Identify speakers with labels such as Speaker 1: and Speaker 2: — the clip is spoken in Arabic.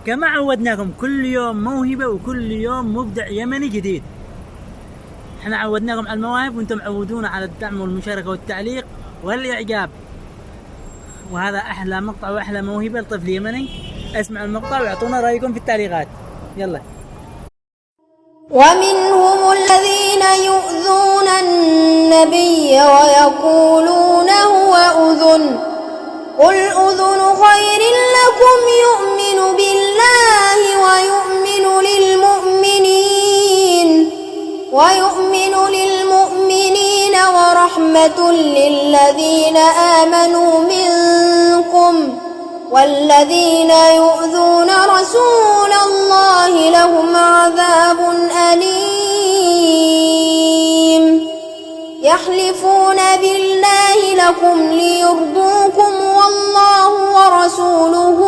Speaker 1: كما عودناكم كل يوم موهبة وكل يوم مبدع يمني جديد. احنا عودناكم على المواهب وانتم عودونا على الدعم والمشاركة والتعليق والإعجاب. وهذا أحلى مقطع وأحلى موهبة لطفل يمني. اسمعوا المقطع واعطونا رأيكم في التعليقات. يلا.
Speaker 2: ومنهم الذين يؤذون النبي ويقولون هو أذن قل أذن خير لكم يؤمن بالله ويؤمن للمؤمنين ورحمة للذين آمنوا منكم والذين يؤذون رسول الله لهم عذاب أليم يحلفون بالله لكم ليرضوكم والله ورسوله